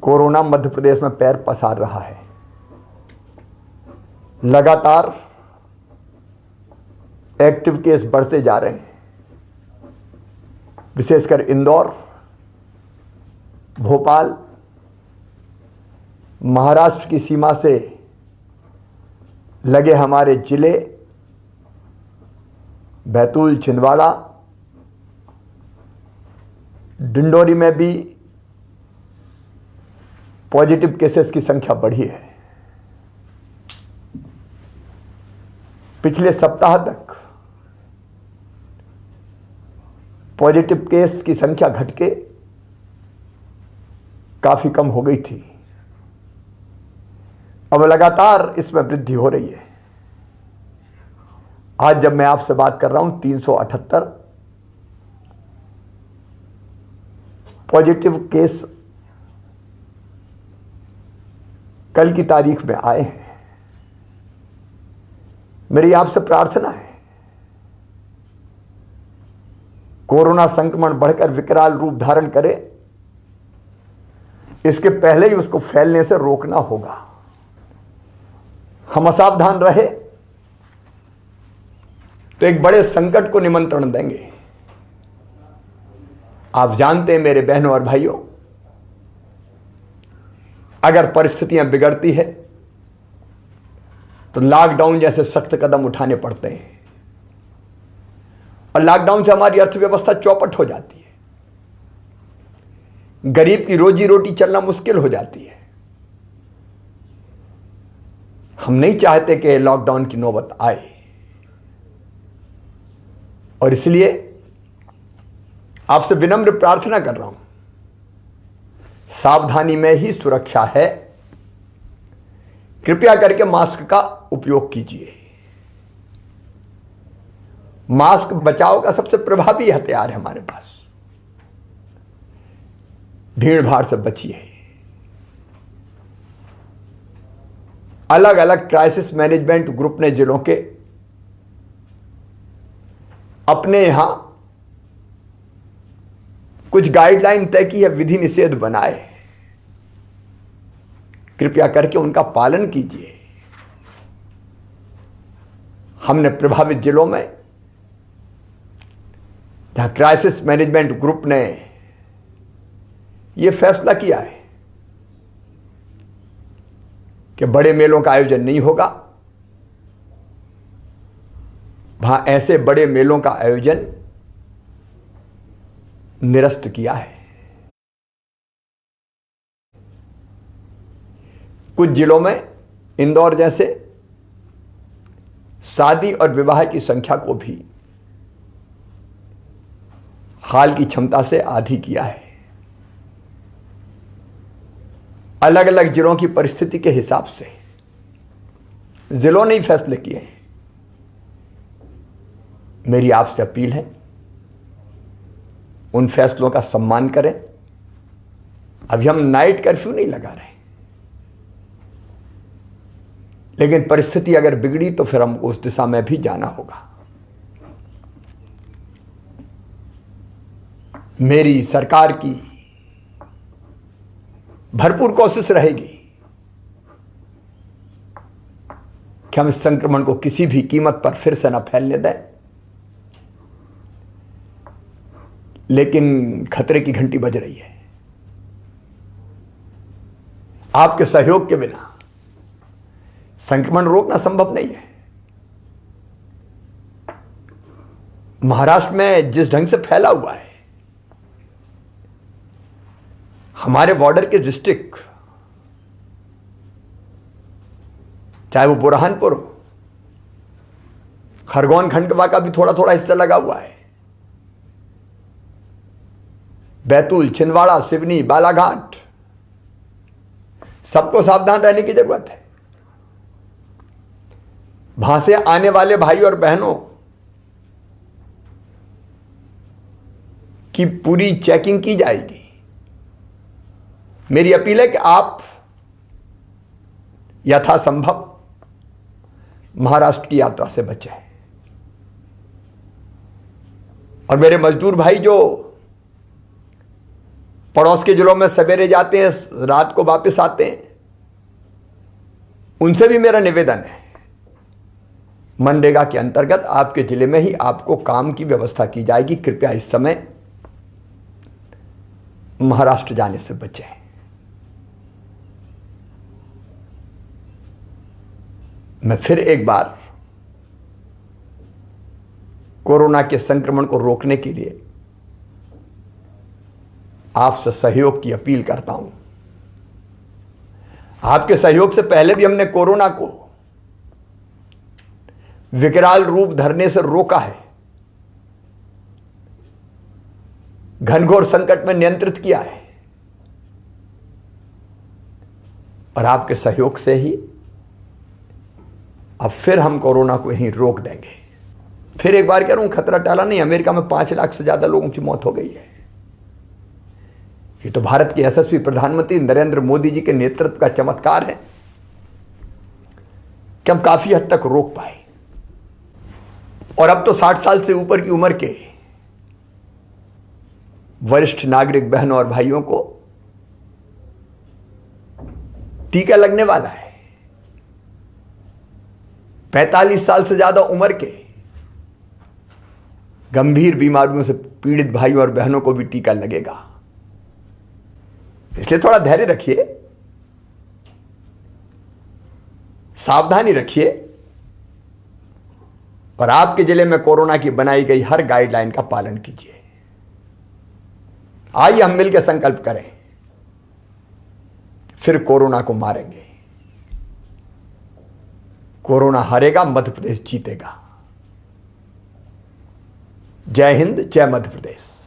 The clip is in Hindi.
कोरोना मध्य प्रदेश में पैर पसार रहा है। लगातार एक्टिव केस बढ़ते जा रहे हैं। विशेषकर इंदौर, भोपाल, महाराष्ट्र की सीमा से लगे हमारे जिले बैतूल, छिंदवाड़ा, डिंडोरी में भी पॉजिटिव केसेस की संख्या बढ़ी है। पिछले सप्ताह तक पॉजिटिव केस की संख्या घट के काफी कम हो गई थी। अब लगातार इसमें वृद्धि हो रही है। आज जब मैं आपसे बात कर रहा हूं 378 पॉजिटिव केस कल की तारीख में आए हैं। मेरी आपसे प्रार्थना है, कोरोना संक्रमण बढ़कर विकराल रूप धारण करे, इसके पहले ही उसको फैलने से रोकना होगा। हम असावधान रहे तो एक बड़े संकट को निमंत्रण देंगे। आप जानते हैं मेरे बहनों और भाइयों, अगर परिस्थितियां बिगड़ती है तो लॉकडाउन जैसे सख्त कदम उठाने पड़ते हैं और लॉकडाउन से हमारी अर्थव्यवस्था चौपट हो जाती है। गरीब की रोजी रोटी चलना मुश्किल हो जाती है। हम नहीं चाहते कि लॉकडाउन की नौबत आए और इसलिए आपसे विनम्र प्रार्थना कर रहा हूं, सावधानी में ही सुरक्षा है। कृपया करके मास्क का उपयोग कीजिए। मास्क बचाव का सबसे प्रभावी हथियार है हमारे पास। भीड़ भाड़ से बचिए। अलग अलग क्राइसिस मैनेजमेंट ग्रुप ने जिलों के अपने यहां कुछ गाइडलाइन तय की है, विधि निषेध बनाए। कृपया करके उनका पालन कीजिए। हमने प्रभावित जिलों में जहां क्राइसिस मैनेजमेंट ग्रुप ने यह फैसला किया है कि बड़े मेलों का आयोजन नहीं होगा, वहां ऐसे बड़े मेलों का आयोजन निरस्त किया है। कुछ जिलों में इंदौर जैसे शादी और विवाह की संख्या को भी हाल की क्षमता से आधी किया है। अलग अलग जिलों की परिस्थिति के हिसाब से जिलों ने ही फैसले किए हैं। मेरी आपसे अपील है, उन फैसलों का सम्मान करें। अभी हम नाइट कर्फ्यू नहीं लगा रहे, लेकिन परिस्थिति अगर बिगड़ी तो फिर हमको उस दिशा में भी जाना होगा। मेरी सरकार की भरपूर कोशिश रहेगी कि हम इस संक्रमण को किसी भी कीमत पर फिर से न फैलने दें, लेकिन खतरे की घंटी बज रही है। आपके सहयोग के बिना संक्रमण रोकना संभव नहीं है। महाराष्ट्र में जिस ढंग से फैला हुआ है, हमारे बॉर्डर के डिस्ट्रिक्ट, चाहे वो बुरहानपुर हो, खरगोन खंडवा का भी थोड़ा थोड़ा हिस्सा लगा हुआ है, बैतूल, छिंदवाड़ा, सिवनी, बालाघाट, सबको सावधान रहने की जरूरत है। वहां से आने वाले भाई और बहनों की पूरी चेकिंग की जाएगी। मेरी अपील है कि आप यथासंभव महाराष्ट्र की यात्रा से बचें। और मेरे मजदूर भाई जो पड़ोस के जिलों में सवेरे जाते हैं, रात को वापस आते हैं, उनसे भी मेरा निवेदन है, मनरेगा के अंतर्गत आपके जिले में ही आपको काम की व्यवस्था की जाएगी। कृपया इस समय महाराष्ट्र जाने से बचें। मैं फिर एक बार कोरोना के संक्रमण को रोकने के लिए आपसे सहयोग की अपील करता हूं। आपके सहयोग से पहले भी हमने कोरोना को विकराल रूप धरने से रोका है, घनघोर संकट में नियंत्रित किया है, और आपके सहयोग से ही अब फिर हम कोरोना को यहीं रोक देंगे। फिर एक बार कह रहा हूं, खतरा टाला नहीं। अमेरिका में 5 लाख से ज्यादा लोगों की मौत हो गई है। ये तो भारत के यशस्वी प्रधानमंत्री नरेंद्र मोदी जी के नेतृत्व का चमत्कार है कि हम काफी हद तक रोक पाए। और अब तो 60 साल से ऊपर की उम्र के वरिष्ठ नागरिक बहनों और भाइयों को टीका लगने वाला है। 45 साल से ज्यादा उम्र के गंभीर बीमारियों से पीड़ित भाइयों और बहनों को भी टीका लगेगा। इसलिए थोड़ा धैर्य रखिए, सावधानी रखिए, और आपके जिले में कोरोना की बनाई गई हर गाइडलाइन का पालन कीजिए। आइए हम मिलकर संकल्प करें, फिर कोरोना को मारेंगे। कोरोना हारेगा, मध्य प्रदेश जीतेगा। जय हिंद, जय मध्य प्रदेश।